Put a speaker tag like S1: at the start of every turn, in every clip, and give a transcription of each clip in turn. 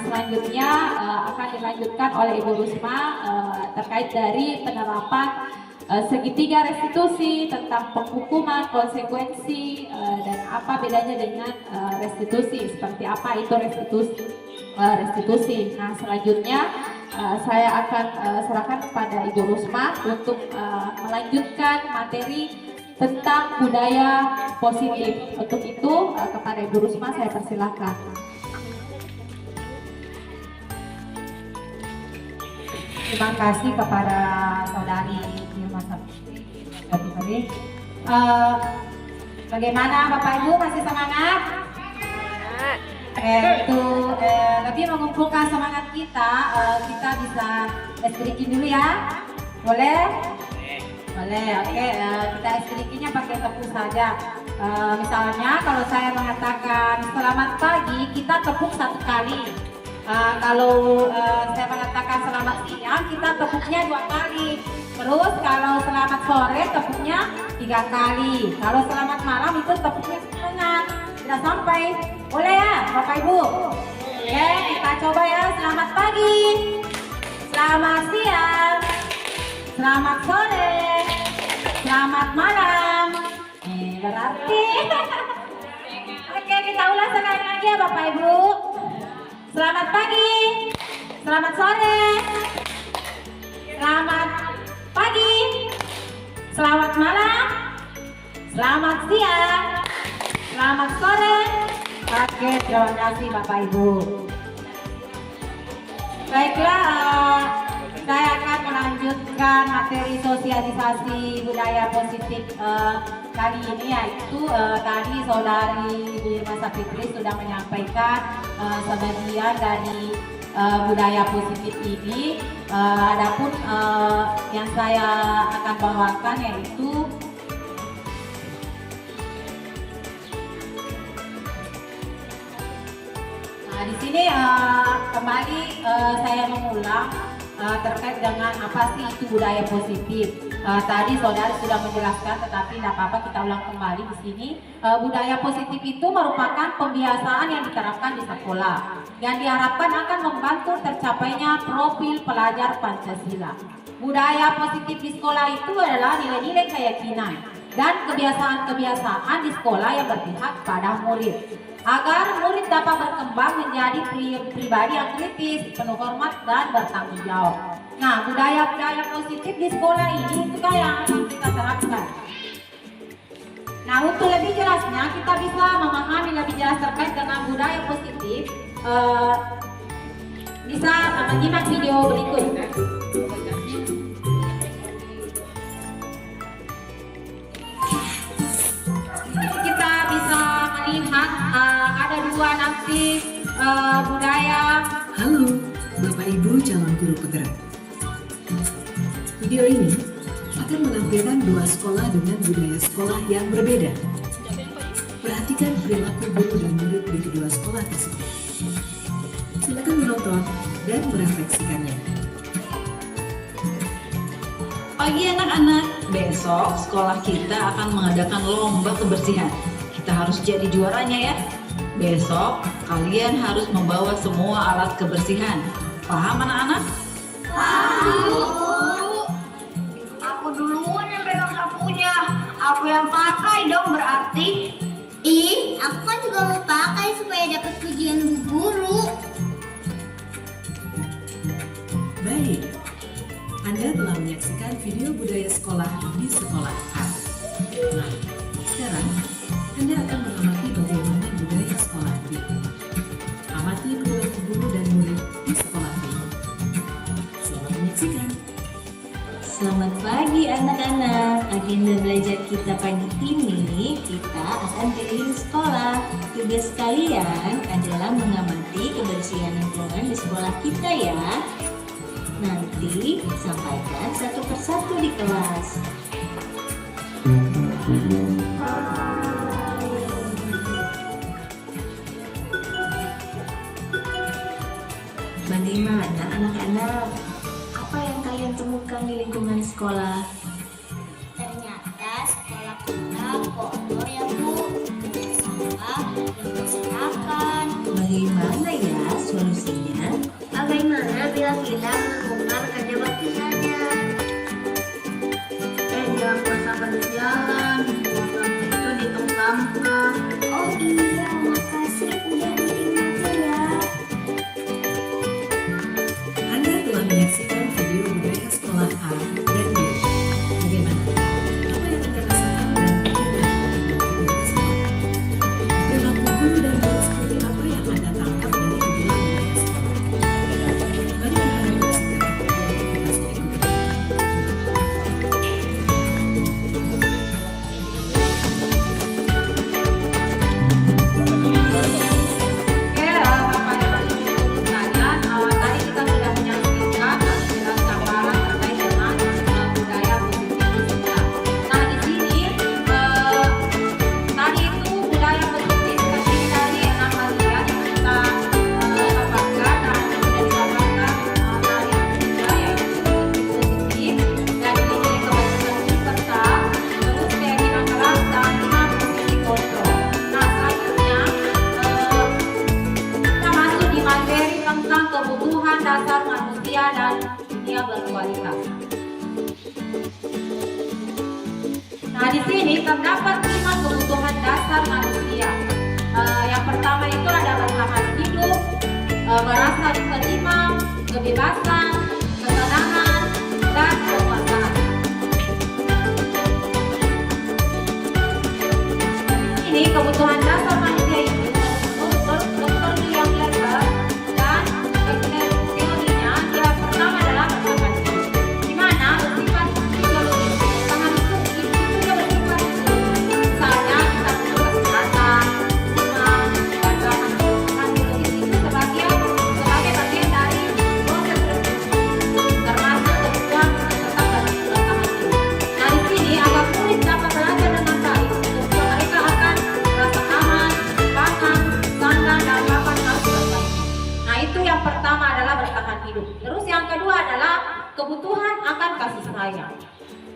S1: selanjutnya akan dilanjutkan oleh Ibu Rusma terkait dari penerapan segitiga restitusi, tentang penghukuman, konsekuensi, dan apa bedanya dengan restitusi, seperti apa itu restitusi. Nah, selanjutnya saya akan serahkan kepada Ibu Rusma untuk melanjutkan materi tentang budaya positif. Untuk itu kepada Ibu Rusma saya persilahkan.
S2: Terima kasih kepada saudari Irma Sapitri. Bagaimana Bapak Ibu, masih semangat? Lebih mengumpulkan semangat kita, kita bisa esterikin dulu ya. Boleh? Boleh, oke. Kita esterikinnya pakai tepuk saja. Misalnya kalau saya mengatakan selamat pagi, kita tepuk satu kali. Kalau saya mengatakan selamat siang, kita tepuknya 2 kali. Terus kalau selamat sore, tepuknya 3 kali. Kalau selamat malam itu tepuknya setengah. Sudah sampai. Boleh ya Bapak Ibu? Oke, kita coba ya. Selamat pagi, selamat siang, selamat sore, selamat malam. Berarti oke, kita ulang sekali lagi ya Bapak Ibu. Selamat pagi, selamat sore, selamat pagi, selamat malam, selamat siang, selamat sore. Oke, terima kasih Bapak Ibu. Baiklah, saya akan melanjutkan materi sosialisasi budaya positif kali ini, yaitu tadi saudari Ibu Irma Sapitri sudah menyampaikan sebagian dari budaya positif ini. Adapun yang saya akan bawakan yaitu di sini kembali saya mengulang terkait dengan apa sih itu budaya positif. Tadi saudara sudah menjelaskan, tetapi tidak apa-apa kita ulang kembali di sini. Budaya positif itu merupakan pembiasaan yang diterapkan di sekolah yang diharapkan akan membantu tercapainya profil pelajar Pancasila. Budaya positif di sekolah itu adalah nilai-nilai keyakinan dan kebiasaan-kebiasaan di sekolah yang berpihak pada murid, agar murid dapat berkembang menjadi pribadi yang kritis, penuh hormat, dan bertanggung jawab. Nah, budaya-budaya positif di sekolah ini juga yang akan kita terapkan. Nah, untuk lebih jelasnya kita bisa memahami lebih jelas terkait dengan budaya positif, bisa menyimak video berikut. Kita bisa melihat ada 2 nanti budaya.
S3: Halo, Bapak Ibu calon guru penggerak. Video ini akan menampilkan 2 sekolah dengan budaya sekolah yang berbeda. Perhatikan perilaku guru dan murid di kedua sekolah tersebut. Silakan menonton dan merefleksikannya.
S4: Pagi anak-anak, besok sekolah kita akan mengadakan lomba kebersihan. Kita harus jadi juaranya ya. Besok kalian harus membawa semua alat kebersihan. Paham anak-anak?
S5: Paham. Aku duluan yang pegang sapunya. Aku yang pakai dong berarti. Ih, aku kan juga mau pakai supaya dapat pujian bu guru.
S3: Baik, Anda telah menyaksikan video budaya sekolah di sekolah A. Nah, sekarang Anda akan mengamati bagaimana budaya sekolah B. Amati perilaku guru dan murid di sekolah B. Selamat menyaksikan.
S6: Selamat pagi anak-anak. Agenda belajar kita pagi ini kita akan keliling sekolah. Tugas kalian adalah mengamati kebersihan lingkungan di sekolah kita ya. Nanti sampaikan satu persatu di kelas. Bagaimana anak-anak? Apa yang kalian temukan di lingkungan sekolah?
S5: Ternyata sekolah kita kotor ya bu. Sampah yang berantakan.
S6: Bagaimana ya solusinya?
S5: Bagaimana bila kita menemukan kerja bakti saja?
S2: Jangan buang sampah di jalan, buang sampah itu di tong sampah.
S5: Oh iya, makasih udah diingetin ya.
S3: Anda telah menyaksikan video budaya sekolah A dan B. Bagaimana? Apa yang Anda rasakan dan bagaimana Anda sekolah? Perilaku guru dan murid seperti apa yang Anda tangkap dari video budaya sekolah? Mari kita menyaksikan aktivitas berikut.
S2: Oke, Bapak Ibu Guru sekalian, tadi kita sudah menyaksikan penjelasan gambaran terkait dengan budaya positif kita. Nah, di sini tadi itu budaya positif terdiri dari 6 bagian yang kita dapatkan dan sudah digambarkan dari budaya yang positif dan ini kebajikan peserta, terus keinginan keras dan 5 posisi kontrol. Nah, selanjutnya kita masuk di materi tentang kebutuhan dasar manusia dan dunia berkualitas. Nah, di sini terdapat 5 kebutuhan dasar manusia. Yang pertama itu ada bertahan hidup, merasa diterima, kebebasan, kesenangan, dan kepuasan. Ini kebutuhan dasar manusia itu menurut Dr. William Glasser dan teorinya yang pertama adalah bertahan hidup, di mana bersifat fisiologis. Bertahan hidup itu dia bersifat fisiologis. Misalnya kita butuh kesehatan, iman, dan bertahan biologis itu sebagai bagian dari proses reproduksi, termasuk kebutuhan tetap bertahan hidup. Nah, di sini agar murid dapat belajar dengan baik, kebutuhan mereka akan rasa aman, pakan, sandang, dan papan harus berbaik. Nah, itu yang pertama adalah bertahan hidup. Terus yang kedua adalah kebutuhan akan kasih sayang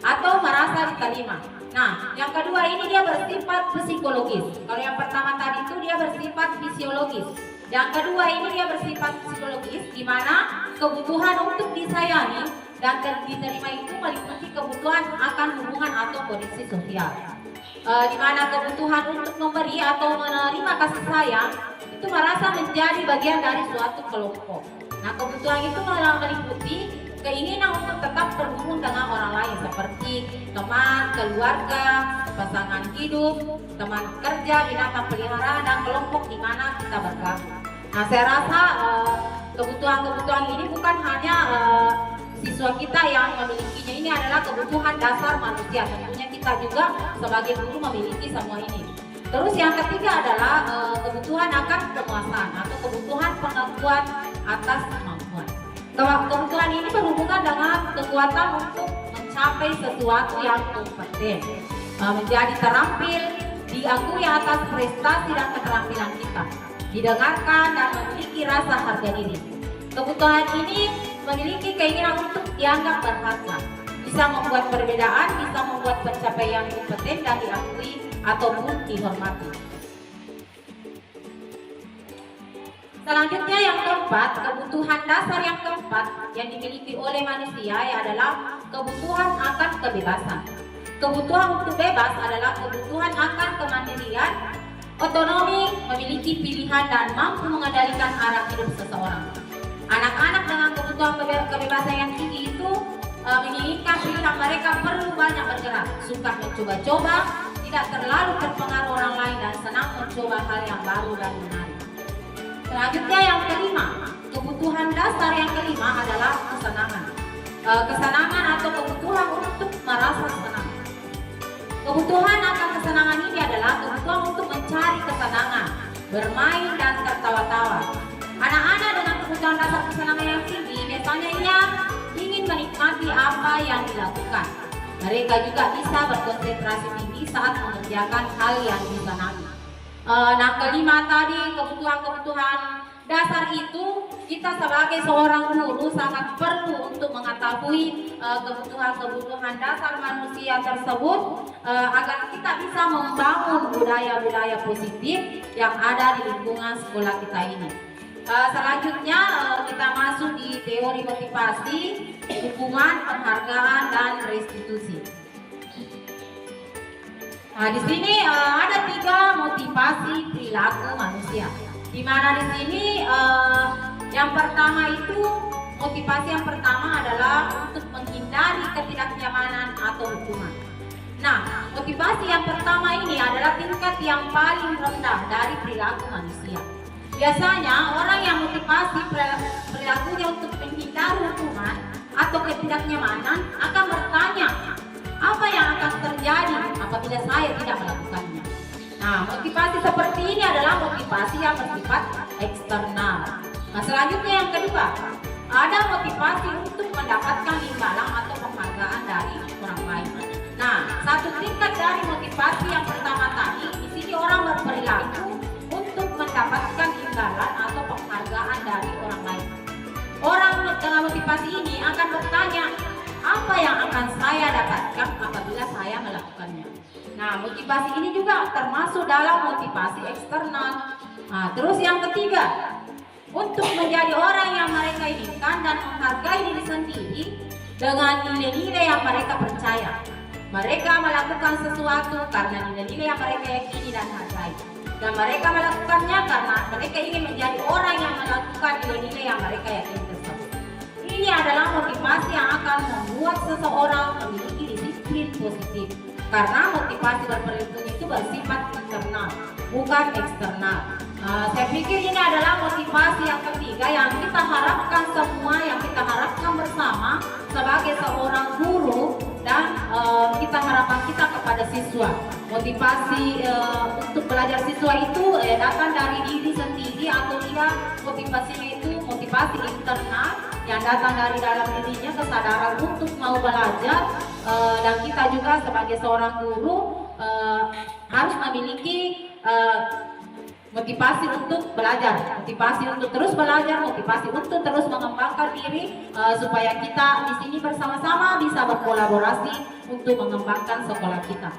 S2: atau merasa diterima. Nah, yang kedua ini dia bersifat psikologis. Kalau yang pertama tadi itu dia bersifat fisiologis. Yang kedua ini dia bersifat psikologis, di mana kebutuhan untuk disayangi dan diterima itu meliputi kebutuhan akan hubungan atau kondisi sosial. Di mana kebutuhan untuk memberi atau menerima kasih sayang itu merasa menjadi bagian dari suatu kelompok. Nah, kebutuhan itu meliputi keinginan untuk tetap terhubung dengan orang lain seperti teman, keluarga, pasangan hidup, teman kerja, binatang peliharaan, dan kelompok di mana kita bergabung. Nah, saya rasa kebutuhan-kebutuhan ini bukan hanya siswa kita yang memilikinya, ini adalah kebutuhan dasar manusia. Tentunya kita juga sebagai guru memiliki semua ini. Terus yang ketiga adalah kebutuhan akan kepuasan atau kebutuhan pengakuan atas kemampuan. Kebutuhan ini berhubungan dengan kekuatan untuk mencapai sesuatu yang kompeten, menjadi terampil, diakui atas prestasi dan keterampilan kita, didengarkan dan memiliki rasa harga diri. Kebutuhan ini memiliki keinginan untuk dianggap berharga, bisa membuat perbedaan, bisa membuat pencapaian kompeten dan diakui ataupun dihormati. Selanjutnya yang keempat, kebutuhan dasar yang keempat yang dimiliki oleh manusia adalah kebutuhan akan kebebasan. Kebutuhan untuk bebas adalah kebutuhan akan kemandirian, otonomi, memiliki pilihan dan mampu mengendalikan arah hidup seseorang. Anak-anak dengan kebutuhan kebebasan yang tinggi itu menginginkan pilihan mereka perlu banyak bergerak, suka mencoba-coba, tidak terlalu terpengaruh orang lain dan senang mencoba hal yang baru dan menarik. Selanjutnya yang kelima, kebutuhan dasar yang kelima adalah kesenangan. Kesenangan atau kebutuhan untuk merasa senang. Kebutuhan akan kesenangan ini adalah kebutuhan untuk mencari kesenangan, bermain dan tertawa-tawa. Anak-anak dengan kebutuhan dasar kesenangan yang tinggi biasanya ia ingin menikmati apa yang dilakukan. Mereka juga bisa berkonsentrasi tinggi saat mengerjakan hal yang disenangi. Nah, kelima tadi kebutuhan-kebutuhan dasar itu kita sebagai seorang guru sangat perlu untuk mengetahui kebutuhan-kebutuhan dasar manusia tersebut agar kita bisa membangun budaya-budaya positif yang ada di lingkungan sekolah kita ini. Selanjutnya kita masuk di teori motivasi, hukuman, penghargaan, dan restitusi. Nah, di sini ada 3 motivasi perilaku manusia. Di mana di sini yang pertama itu motivasi yang pertama adalah untuk menghindari ketidaknyamanan atau hukuman. Nah, motivasi yang pertama ini adalah tingkat yang paling rendah dari perilaku manusia. Biasanya orang yang motivasi perilakunya untuk menghindari hukuman atau ketidaknyamanan akan bertanya, apa yang akan terjadi apabila saya tidak melakukannya? Nah, motivasi seperti ini adalah motivasi yang bersifat eksternal. Nah, selanjutnya yang kedua, ada motivasi untuk mendapatkan imbalan atau penghargaan dari orang lain. Nah, satu tingkat dari motivasi yang pertama tadi, di sini orang berperilaku untuk mendapatkan imbalan atau penghargaan dari orang lain. Orang dengan motivasi ini akan bertanya, apa yang akan saya dapatkan apabila saya melakukannya? Nah, motivasi ini juga termasuk dalam motivasi eksternal. Nah, terus yang ketiga, untuk menjadi orang yang mereka inginkan dan menghargai diri sendiri dengan nilai-nilai yang mereka percaya. Mereka melakukan sesuatu karena nilai-nilai yang mereka yakini dan hargai. Dan mereka melakukannya karena mereka ingin menjadi orang yang melakukan nilai-nilai yang mereka yakini tersebut. Ini adalah motivasi yang akan membuat seseorang memiliki disiplin positif. Karena motivasi berperilaku itu bersifat internal, bukan eksternal. Saya pikir ini adalah motivasi yang ketiga yang kita harapkan semua, yang kita harapkan bersama sebagai seorang guru dan kita harapan kita kepada siswa. Motivasi untuk belajar siswa itu datang dari diri sendiri atau dia motivasinya itu motivasi internal yang datang dari dalam dirinya, kesadaran untuk mau belajar, dan kita juga sebagai seorang guru harus memiliki motivasi untuk belajar, motivasi untuk terus belajar, motivasi untuk terus mengembangkan diri supaya kita di sini bersama-sama bisa berkolaborasi untuk mengembangkan sekolah kita.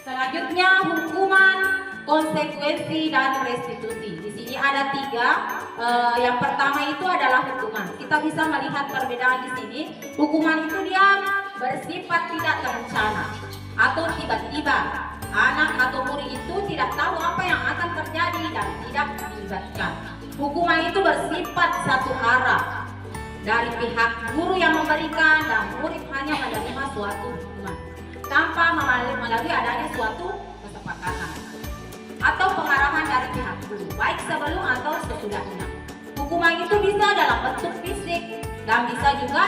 S2: Selanjutnya hukuman, konsekuensi, dan restitusi. Di sini ada 3. Yang pertama itu adalah hukuman. Kita bisa melihat perbedaan di sini. Hukuman itu dia bersifat tidak terencana atau tiba-tiba. Anak atau murid itu tidak tahu apa yang akan terjadi dan tidak dilibatkan. Hukuman itu bersifat satu arah dari pihak guru yang memberikan dan murid hanya menerima suatu hukuman tanpa melalui adanya suatu kesepakatan atau pengarahan dari pihak guru, baik sebelum atau sesudahnya. Hukuman itu bisa dalam bentuk fisik dan bisa juga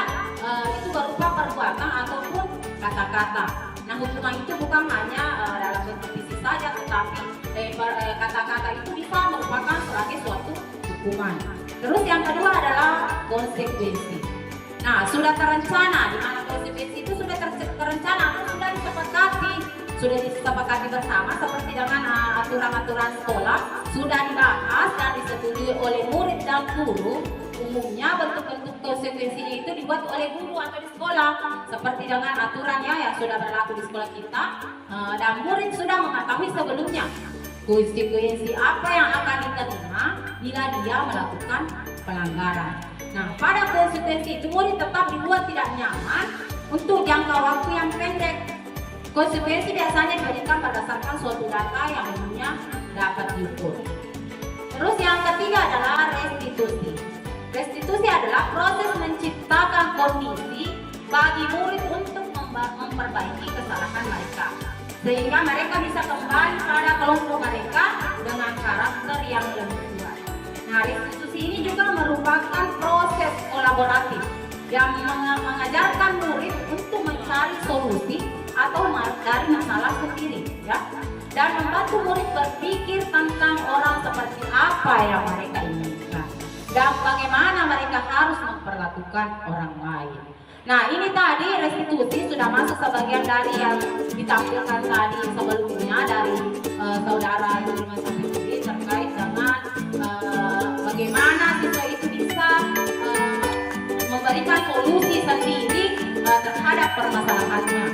S2: itu berupa perbuatan ataupun kata-kata. Nah, hukuman itu bukan hanya dalam bentuk fisik saja, tetapi kata-kata itu bisa merupakan sebagai suatu hukuman. Terus yang kedua adalah konsekuensi. Nah, sudah terencana, di mana konsekuensi itu sudah terencana atau sudah disepakati bersama seperti dengan aturan-aturan sekolah, sudah dibahas dan disetujui oleh murid dan guru. Umumnya bentuk-bentuk konsekuensinya itu dibuat oleh guru atau di sekolah, seperti dengan aturannya yang sudah berlaku di sekolah kita, dan murid sudah mengetahui sebelumnya konsekuensi apa yang akan diterima bila dia melakukan pelanggaran. Nah, pada konsekuensi itu murid tetap dibuat tidak nyaman untuk jangka waktu yang pendek. Konsekuensi biasanya diberikan berdasarkan suatu data yang umumnya dapat diukur. Terus yang ketiga adalah restitusi. Restitusi adalah proses menciptakan kondisi bagi murid untuk memperbaiki kesalahan mereka, sehingga mereka bisa kembali pada kelompok mereka dengan karakter yang lebih kuat. Nah, restitusi ini juga merupakan proses kolaboratif yang mengajarkan murid untuk mencari solusi atau dari masalah sendiri, ya, dan membantu murid berpikir tentang orang seperti apa yang mereka inginkan dan bagaimana mereka harus memperlakukan orang lain. Nah, ini tadi restitusi sudah masuk sebagian dari yang ditampilkan tadi sebelumnya dari saudara Yulma Safitri terkait dengan
S1: solusi sendiri terhadap permasalahannya.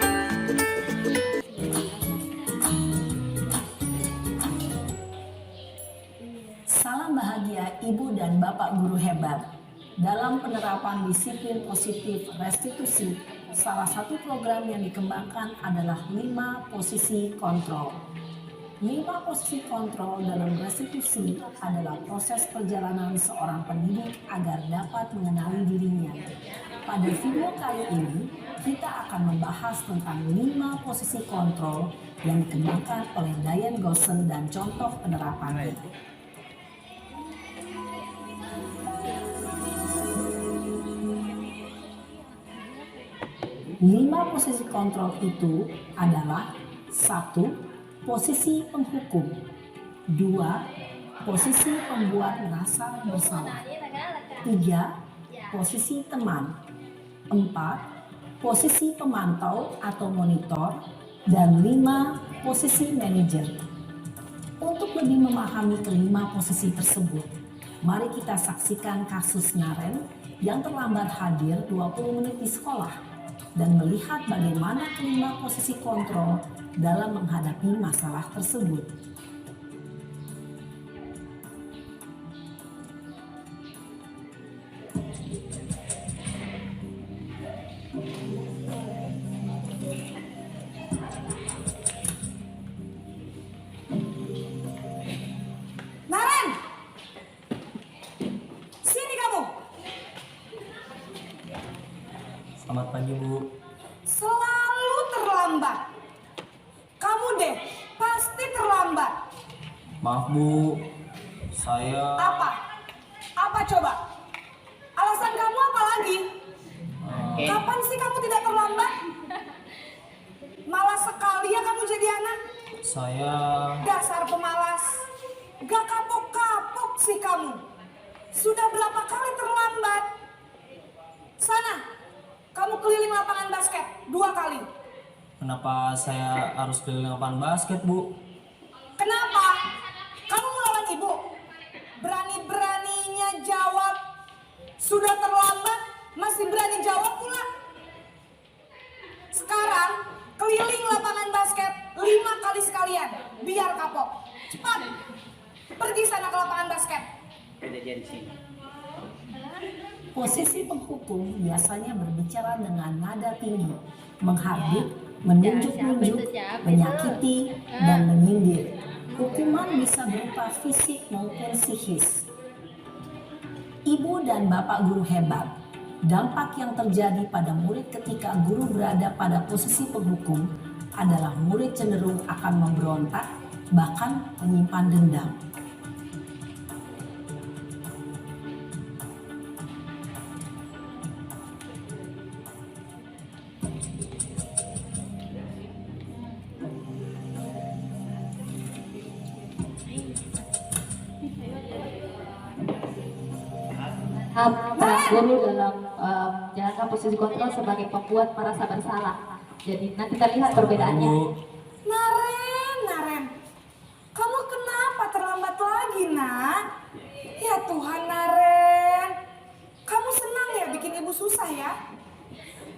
S3: Salam bahagia Ibu dan Bapak guru hebat. Dalam penerapan disiplin positif restitusi, salah satu program yang dikembangkan adalah 5 posisi kontrol. 5 posisi kontrol dalam restitusi adalah proses perjalanan seorang pendidik agar dapat mengenali dirinya. Pada video kali ini, kita akan membahas tentang 5 posisi kontrol yang dikembangkan oleh Diane Gossen dan contoh penerapannya. 5 posisi kontrol itu adalah 1. Posisi penghukum, 2. Posisi pembuat merasa bersalah, 3. Posisi teman, 4. Posisi pemantau atau monitor, dan 5. Posisi manajer. Untuk lebih memahami kelima posisi tersebut, mari kita saksikan kasus Naren yang terlambat hadir 20 menit di sekolah dan melihat bagaimana kelima posisi kontrol dalam menghadapi masalah tersebut.
S2: Naren! Sini kamu!
S7: Selamat pagi, Bu.
S2: Selalu terlambat. Kamu deh, pasti terlambat.
S7: Maaf, Bu. Saya
S2: Apa? Apa coba? Alasan kamu apa lagi? Kapan sih kamu tidak terlambat? Malas sekali ya kamu jadi anak.
S7: saya
S2: Dasar pemalas. Gak kapok-kapok sih kamu. Sudah berapa kali terlambat? Sana, kamu keliling lapangan basket 2 kali.
S7: kenapa saya harus keliling lapangan basket, Bu?
S2: Kenapa? Kamu melawan ibu? Berani-beraninya jawab. Sudah terlambat, masih berani jawab pula. Sekarang, keliling lapangan basket 5 kali sekalian. Biar kapok. Cepat. Pergi sana ke lapangan basket.
S3: Posisi penghukum biasanya berbicara dengan nada tinggi, menghardik, menunjuk-nunjuk, menyakiti, dan menyindir. Hukuman bisa berupa fisik maupun psikis. Ibu dan Bapak guru hebat, dampak yang terjadi pada murid ketika guru berada pada posisi penghukum adalah murid cenderung akan memberontak, bahkan menyimpan dendam.
S1: Peran guru dalam menjalankan posisi kontrol sebagai pembuat merasa bersalah. Jadi nanti kita lihat perbedaannya.
S7: Bu,
S2: Naren. Kamu kenapa terlambat lagi, nak? Ya Tuhan, Naren. Kamu senang ya bikin ibu susah ya?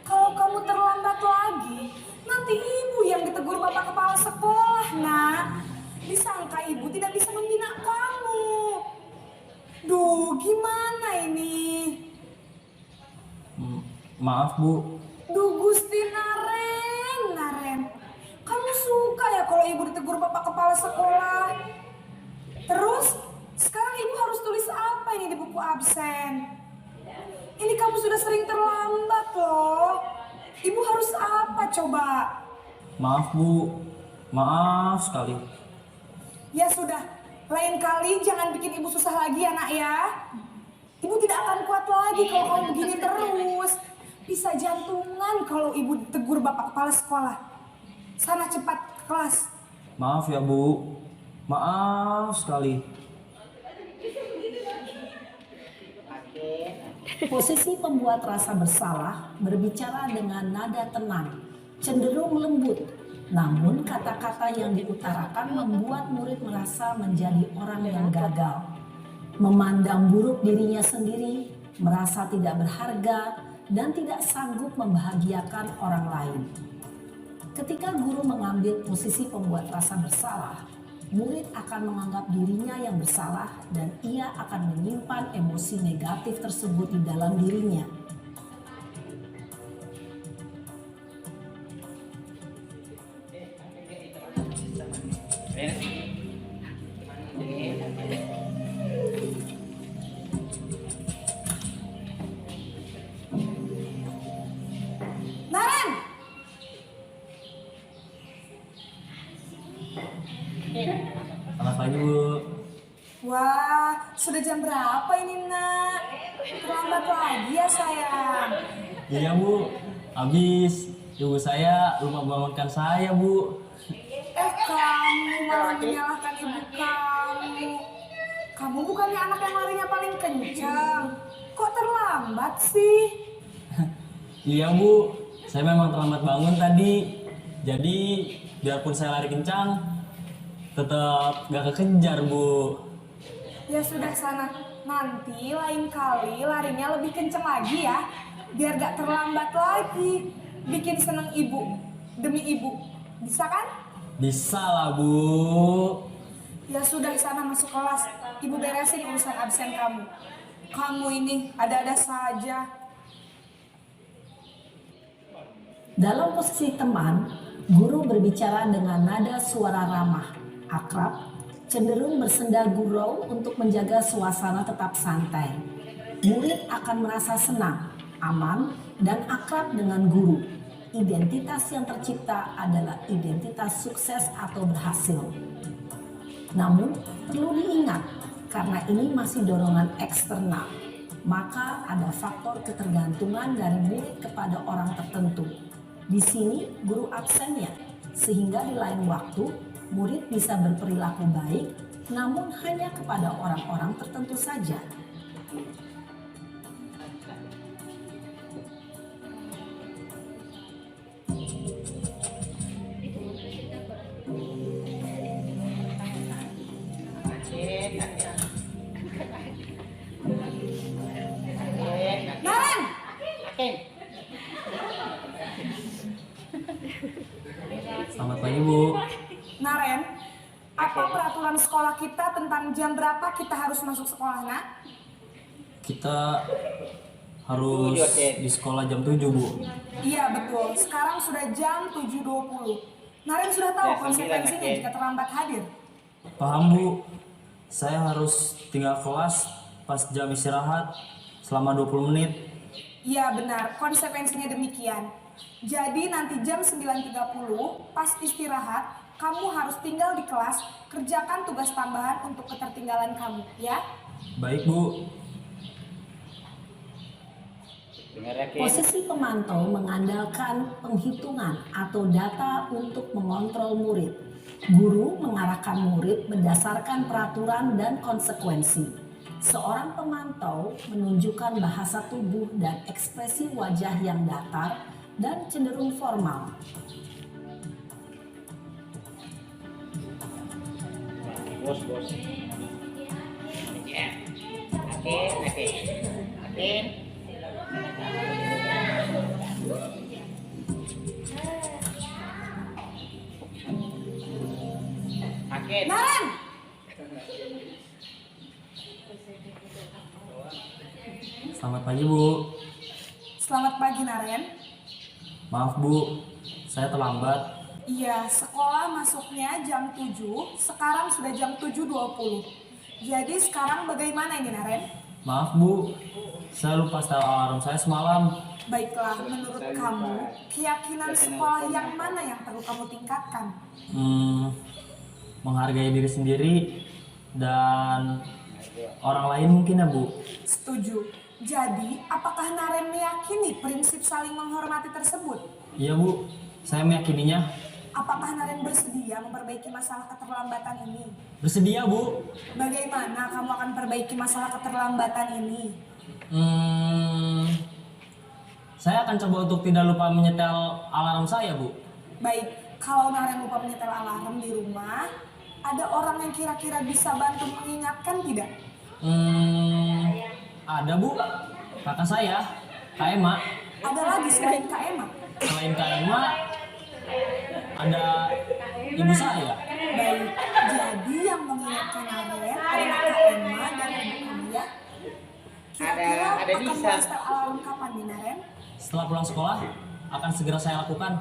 S2: Kalau kamu terlambat lagi, nanti ibu yang ditegur bapak kepala sekolah, nak. Disangka ibu tidak bisa membina kamu. Duh, gimana ini?
S7: maaf, Bu.
S2: Duh, Gusti Naren. Kamu suka ya kalau ibu ditegur bapak kepala sekolah? Terus, sekarang ibu harus tulis apa ini di buku absen? Ini kamu sudah sering terlambat loh. Ibu harus apa coba?
S7: Maaf, Bu. Maaf sekali.
S2: Ya sudah, lain kali jangan bikin ibu susah lagi ya nak ya. Ibu tidak akan kuat lagi kalau kamu begini terus. Bisa jantungan kalau ibu ditegur bapak kepala sekolah. Sana cepat ke kelas.
S7: Maaf ya, Bu. Maaf sekali.
S3: Posisi pembuat rasa bersalah berbicara dengan nada tenang, cenderung lembut. Namun kata-kata yang diutarakan membuat murid merasa menjadi orang yang gagal. Memandang buruk dirinya sendiri, merasa tidak berharga, dan tidak sanggup membahagiakan orang lain. Ketika guru mengambil posisi pembuat rasa bersalah, murid akan menganggap dirinya yang bersalah dan ia akan menyimpan emosi negatif tersebut di dalam dirinya.
S2: Naren!
S7: Selamat pagi Bu.
S2: Wah, sudah jam berapa ini nak? Terlambat lagi ya sayang.
S7: Iya Bu, habis ibu saya lupa bangunkan saya Bu.
S2: Kamu malah menyalahkan ibu kamu. Kamu bukannya anak yang larinya paling kencang. Kok terlambat sih?
S7: Iya Bu, saya memang terlambat bangun tadi. Jadi biarpun saya lari kencang, tetap gak kekejar Bu.
S2: Ya sudah sana. Nanti lain kali larinya lebih kencang lagi ya. Biar gak terlambat lagi. Bikin seneng ibu. Demi ibu. Bisa kan?
S7: Bisa lah Bu.
S2: Ya sudah sana masuk kelas. Ibu beresin urusan absen kamu. Kamu ini ada-ada saja.
S3: Dalam posisi teman, guru berbicara dengan nada suara ramah, akrab, cenderung bersenda gurau untuk menjaga suasana tetap santai. Murid akan merasa senang, aman, dan akrab dengan guru. Identitas yang tercipta adalah identitas sukses atau berhasil. Namun, perlu diingat, karena ini masih dorongan eksternal, maka ada faktor ketergantungan dari murid kepada orang tertentu. Di sini, guru absennya, sehingga di lain waktu, murid bisa berperilaku baik, namun hanya kepada orang-orang tertentu saja.
S2: Naren!
S7: Selamat pagi Bu.
S2: Naren, apa peraturan sekolah kita tentang jam berapa kita harus masuk sekolah, nak?
S7: Kita harus di sekolah jam 7 Bu.
S2: Iya betul, sekarang sudah jam 7.20. Naren sudah tahu konsekuensinya jika terlambat hadir.
S7: Paham Bu. Saya harus tinggal kelas pas jam istirahat selama 20 menit.
S2: Iya benar, konsekuensinya demikian. Jadi nanti jam 9.30 pas istirahat, kamu harus tinggal di kelas, kerjakan tugas tambahan untuk ketertinggalan kamu, ya?
S7: Baik Bu.
S3: Posisi pemantau mengandalkan penghitungan atau data untuk mengontrol murid. Guru mengarahkan murid berdasarkan peraturan dan konsekuensi. Seorang pemantau menunjukkan bahasa tubuh dan ekspresi wajah yang datar dan cenderung formal.
S8: Bos. Ya. Atin.
S2: Naren!
S7: Selamat pagi Bu.
S2: Selamat pagi Naren.
S7: Maaf Bu, saya terlambat.
S2: Iya, sekolah masuknya jam 7, sekarang sudah jam 7.20. Jadi sekarang bagaimana ini Naren?
S7: Maaf Bu, saya lupa setel alarm saya semalam.
S2: Baiklah, menurut kamu, keyakinan sekolah yang mana yang perlu kamu tingkatkan?
S7: Menghargai diri sendiri dan orang lain mungkin ya Bu.
S2: Setuju. Jadi, apakah Naren meyakini prinsip saling menghormati tersebut?
S7: Iya Bu, saya meyakininya.
S2: Apakah Naren bersedia memperbaiki masalah keterlambatan ini?
S7: Bersedia Bu.
S2: Bagaimana kamu akan perbaiki masalah keterlambatan ini?
S7: Saya akan coba untuk tidak lupa menyetel alarm saya Bu.
S2: Baik, kalau Naren lupa menyetel alarm di rumah, ada orang yang kira-kira bisa bantu mengingatkan tidak?
S7: Ada Bu, kakak saya. Kak Ema,
S8: Ada lagi selain Kak Emma?
S7: selain Kak Ema, ada ibu saya.
S8: Baik, jadi yang mengingatkan Naren adalah Kak Emma dan Ibu Amelia. Kira-kira akan mulai setel alarm kapan nih Naren?
S7: Setelah pulang sekolah, akan segera saya lakukan.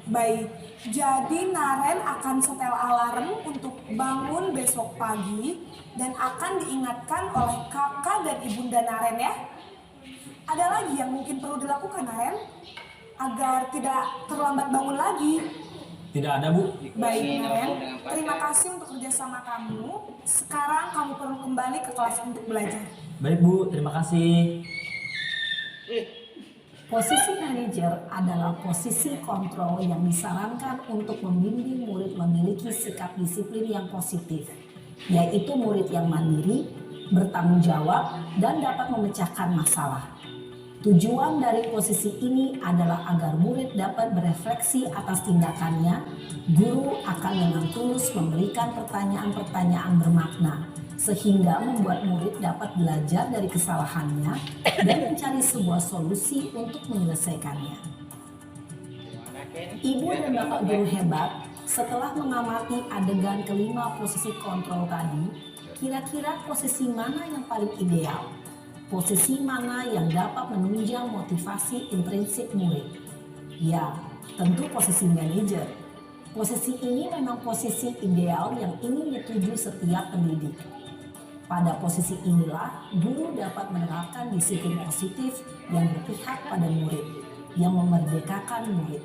S8: Baik, jadi Naren akan setel alarm untuk bangun besok pagi dan akan diingatkan oleh kakak dan ibunda Naren ya. Ada lagi yang mungkin perlu dilakukan Naren agar tidak terlambat bangun lagi.
S7: Tidak ada, Bu.
S8: Baik Naren, terima kasih untuk kerjasama kamu. Sekarang kamu perlu kembali ke kelas untuk belajar.
S7: Baik, Bu. Terima kasih.
S9: Posisi manajer adalah posisi kontrol yang disarankan untuk membimbing murid memiliki sikap disiplin yang positif, yaitu murid yang mandiri, bertanggung jawab, dan dapat memecahkan masalah. Tujuan dari posisi ini adalah agar murid dapat berefleksi atas tindakannya. Guru akan dengan tulus memberikan pertanyaan-pertanyaan bermakna, sehingga membuat murid dapat belajar dari kesalahannya dan mencari sebuah solusi untuk menyelesaikannya. Ibu dan Bapak guru hebat, setelah mengamati adegan kelima posisi kontrol tadi, kira-kira posisi mana yang paling ideal? Posisi mana yang dapat menunjang motivasi intrinsik murid? Ya, tentu posisi manajer. Posisi ini memang posisi ideal yang ingin dituju setiap pendidik. Pada posisi inilah, guru dapat menerapkan disiplin positif yang berpihak pada murid, yang memerdekakan murid.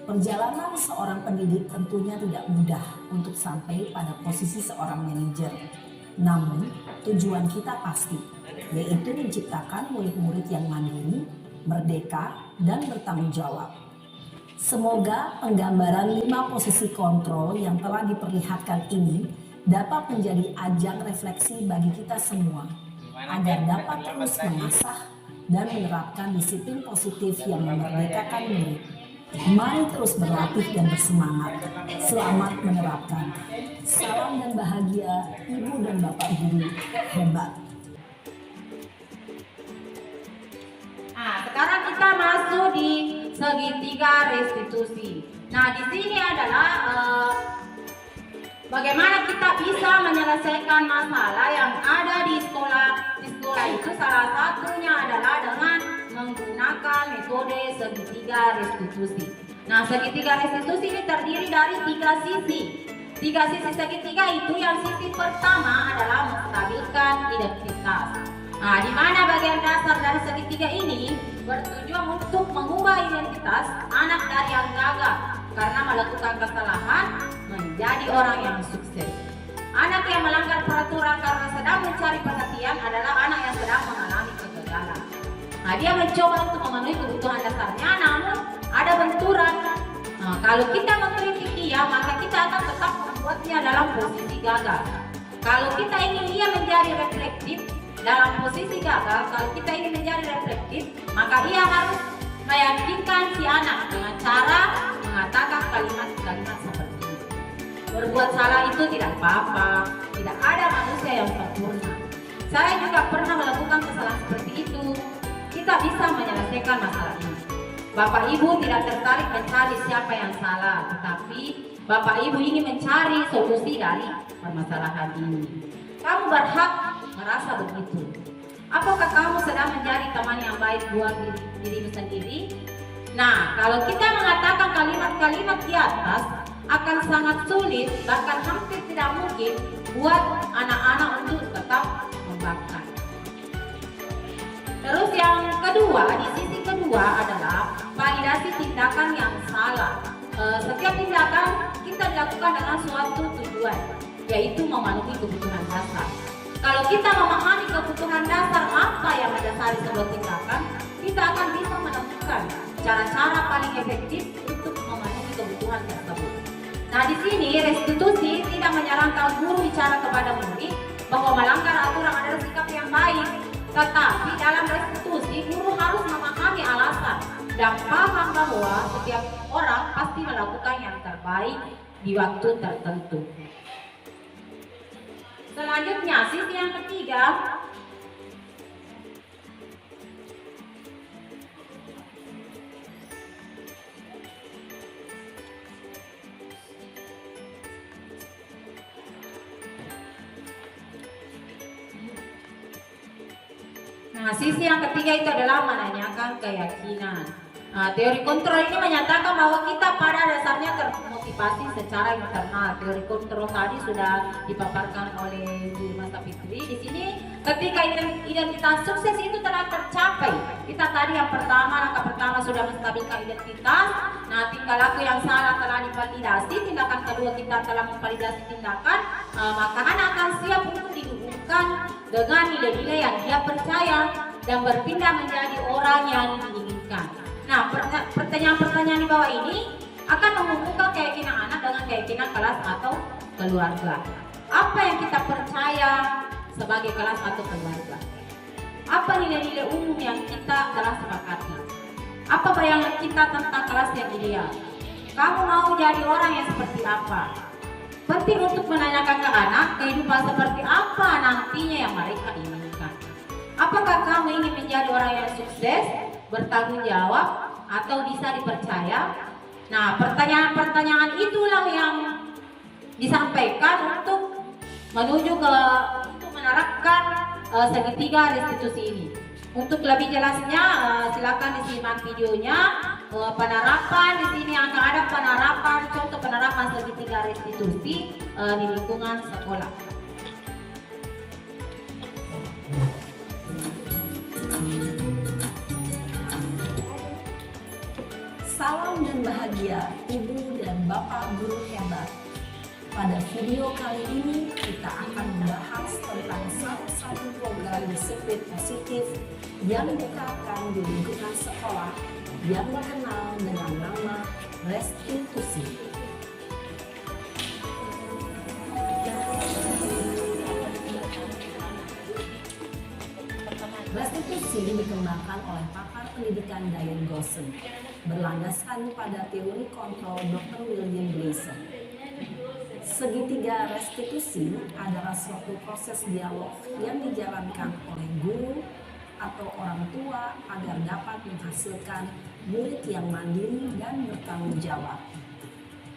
S9: Perjalanan seorang pendidik tentunya tidak mudah untuk sampai pada posisi seorang manajer. Namun, tujuan kita pasti, yaitu menciptakan murid-murid yang mandiri, merdeka, dan bertanggung jawab. Semoga penggambaran 5 posisi kontrol yang telah diperlihatkan ini dapat menjadi ajang refleksi bagi kita semua, agar dapat terus mengasah dan menerapkan disiplin positif yang memerdekakan murid. Mari terus berlatih dan bersemangat. Selamat menerapkan. Salam dan bahagia Ibu dan Bapak guru hebat.
S2: Nah, sekarang kita masuk di segitiga restitusi. Nah, di sini adalah bagaimana kita bisa menyelesaikan masalah yang ada di sekolah. Di sekolah itu salah satunya adalah dengan menggunakan metode segitiga restitusi. Nah, segitiga restitusi ini terdiri dari 3 sisi. 3 sisi segitiga itu, yang sisi pertama adalah menstabilkan identitas. Nah, di mana bagian dasar dari segitiga ini bertujuan untuk mengubah identitas anak dari yang gagal karena melakukan kesalahan menjadi orang yang sukses. Anak yang melanggar peraturan karena sedang mencari perhatian adalah anak yang sedang mengalami kegagalan. Nah, dia mencoba untuk memenuhi kebutuhan dasarnya, namun ada benturan. Nah, kalau kita mengkritik dia, maka kita akan tetap membuatnya dalam posisi gagal. Kalau kita ingin dia menjadi reflektif dalam posisi gagal, kalau kita ingin menjadi reflektif, maka ia harus meyakinkan si anak dengan cara mengatakan kalimat-kalimat seperti ini. Berbuat salah itu tidak apa-apa, tidak ada manusia yang sempurna. Saya juga pernah melakukan kesalahan seperti itu. Kita bisa menyelesaikan masalah ini. Bapak Ibu tidak tertarik mencari siapa yang salah, tetapi Bapak Ibu ingin mencari solusi dari permasalahan ini. Kamu berhak merasa begitu. Apakah kamu sedang menjadi teman yang baik buat dirimu sendiri? Nah, kalau kita mengatakan kalimat-kalimat di atas, akan sangat sulit, bahkan hampir tidak mungkin buat anak-anak untuk tetap membakar. Terus yang kedua, di sisi kedua adalah validasi tindakan yang salah. Setiap tindakan kita lakukan dengan suatu tujuan, yaitu memenuhi kebutuhan dasar. Kalau kita memahami kebutuhan dasar apa yang mendasari sebuah tindakan, kita akan bisa menemukan cara-cara paling efektif untuk memenuhi kebutuhan tersebut. Nah, di sini restitusi tidak menyarankan guru bicara kepada murid bahwa melanggar aturan adalah sikap yang baik. Tetapi dalam restitusi, guru harus memahami alasan dan paham bahwa setiap orang pasti melakukan yang terbaik di waktu tertentu. Selanjutnya, sisi yang ketiga, Nah, sisi yang ketiga itu adalah menanyakan keyakinan. Nah, teori kontrol ini menyatakan bahwa kita pada dasarnya termotivasi secara internal. Teori kontrol tadi sudah dipaparkan oleh Bu Masa Fitri. Di sini ketika identitas sukses itu telah tercapai, kita tadi yang pertama, langkah pertama sudah menstabilkan identitas. Nah, tingkah laku yang salah telah divalidasi. Tindakan kedua kita telah memvalidasi tindakan. Maka anak akan siap untuk dihubungkan dengan nilai-nilai yang dia percaya dan berpindah menjadi orang yang diinginkan. Nah, pertanyaan-pertanyaan di bawah ini akan menghubungkan keyakinan anak dengan keyakinan kelas atau keluarga. Apa yang kita percaya sebagai kelas atau keluarga? Apa nilai-nilai umum yang kita telah sepakati? Apa bayangan kita tentang kelas yang ideal? Kamu mau jadi orang yang seperti apa? Penting untuk menanyakan ke anak kehidupan seperti apa nantinya yang mereka inginkan. Apakah kamu ingin menjadi orang yang sukses, bertanggung jawab, atau bisa dipercaya? Nah, pertanyaan-pertanyaan itulah yang disampaikan untuk menuju ke untuk menerapkan segitiga restitusi ini. Untuk lebih jelasnya, silakan disimak videonya. Penerapan di sini akan ada penerapan, contoh penerapan segitiga restitusi di lingkungan sekolah.
S9: Salam dan bahagia Ibu dan Bapak guru hebat. Pada video kali ini kita akan membahas tentang salah satu program disiplin positif yang diterapkan di lingkungan sekolah yang dikenal dengan nama restitusi. Restitusi dikembangkan oleh pakar pendidikan Diane Gosson, berlandaskan pada teori kontrol Dr. William Gleason. Segitiga restitusi adalah suatu proses dialog yang dijalankan oleh guru atau orang tua agar dapat menghasilkan murid yang mandiri dan bertanggung jawab.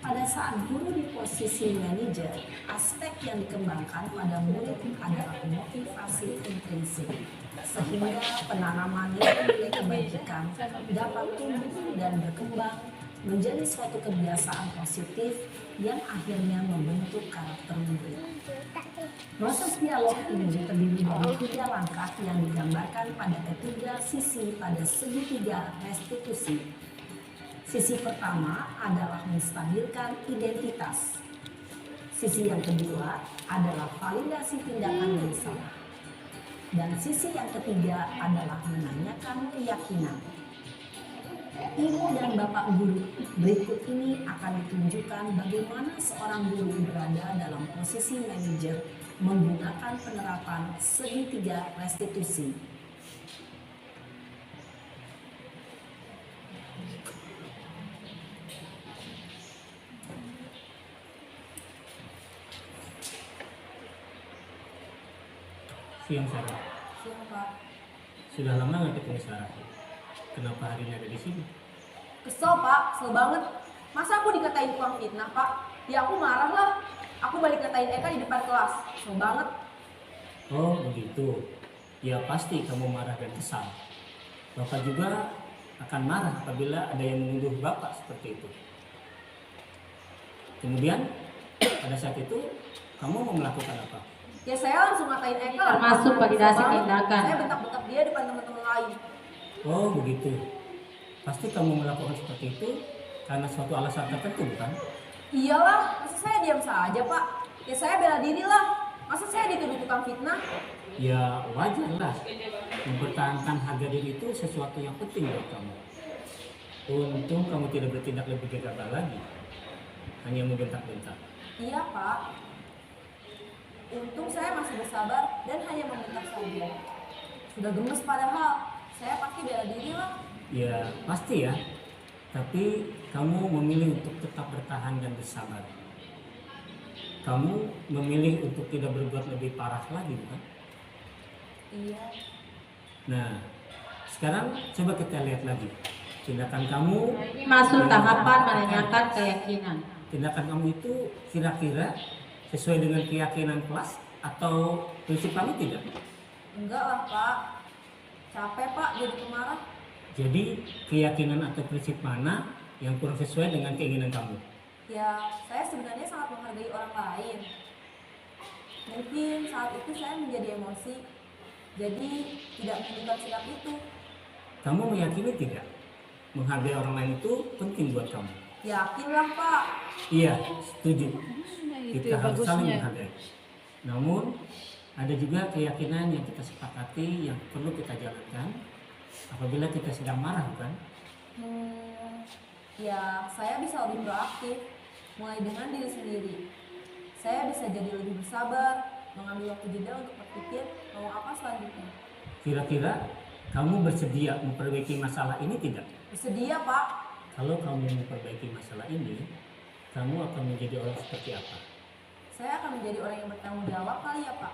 S9: Pada saat guru di posisi manajer, aspek yang dikembangkan pada murid adalah motivasi intrinsik, sehingga penanaman nilai kebajikan dapat tumbuh dan berkembang menjadi suatu kebiasaan positif yang akhirnya membentuk karakter murid. Proses dialog ini terdiri dari 3 langkah yang digambarkan pada ketiga sisi pada segitiga restitusi. Sisi pertama adalah menstabilkan identitas. Sisi yang kedua adalah validasi tindakan yang salah. Dan sisi yang ketiga adalah menanyakan keyakinan. Ibu dan Bapak guru, berikut ini akan ditunjukkan bagaimana seorang guru berada dalam posisi manajer menggunakan penerapan segitiga restitusi.
S10: Siang Sarah.
S8: Siang Pak.
S10: Sudah lama nggak ketemu Sarah? Kenapa hari ini ada di sini?
S8: Kesel Pak, kesel banget. Masa aku dikatain tukang fitnah Pak? Ya aku marah lah. Aku balik katain Eka di depan kelas. Kesel banget.
S10: Oh begitu. Ya pasti kamu marah dan kesal. Bapak juga akan marah apabila ada yang menuduh Bapak seperti itu. Kemudian pada saat itu kamu mau melakukan apa?
S8: Ya saya langsung ngatain Eka.
S2: Termasuk validasi
S8: Kesel banget.
S2: tindakan.
S8: Saya bentak-bentak dia depan teman-teman lain.
S10: Oh begitu. Pasti kamu melakukan seperti itu karena suatu alasan tertentu bukan?
S8: Iyalah, masa saya diam saja Pak? Ya saya bela diri lah. Masa saya dituduh tukang fitnah?
S10: Ya wajar lah. Mempertahankan harga diri itu sesuatu yang penting buat kamu. Untung kamu tidak bertindak lebih gegabah lagi. Hanya membentak-bentak.
S8: Iya Pak. Untung saya masih bersabar dan hanya membentak saja. Sudah gemes padahal. Saya pasti bela diri lah.
S10: Ya pasti ya. Tapi kamu memilih untuk tetap bertahan dan bersabar. Kamu memilih untuk tidak berbuat lebih parah lagi bukan?
S8: Iya.
S10: Nah sekarang coba kita lihat lagi. Tindakan kamu.
S2: Ini masuk tahapan menanyakan keyakinan.
S10: Tindakan kamu itu kira-kira sesuai dengan keyakinan kelas atau prinsip kamu tidak?
S8: Enggak lah Pak.
S2: Capek Pak jadi pemarah.
S10: Jadi keyakinan atau prinsip mana yang kurang sesuai dengan keinginan kamu?
S2: Ya, saya sebenarnya sangat menghargai orang lain. Mungkin saat itu saya menjadi emosi, jadi tidak menunjukkan sikap itu.
S10: Kamu meyakini tidak? Menghargai orang lain itu penting buat kamu.
S2: Yakinlah Pak.
S10: Iya, setuju. Kita harus saling menghargai. Namun, ada juga keyakinan yang kita sepakati yang perlu kita jalankan apabila kita sedang marah, bukan?
S2: Ya, saya bisa lebih proaktif, mulai dengan diri sendiri. Saya bisa jadi lebih bersabar, mengambil waktu jeda untuk berpikir mau apa selanjutnya.
S10: Kira-kira kamu bersedia memperbaiki masalah ini tidak?
S2: Bersedia Pak.
S10: Kalau kamu memperbaiki masalah ini, kamu akan menjadi orang seperti apa?
S2: Saya akan menjadi orang yang bertanggung jawab kali ya Pak.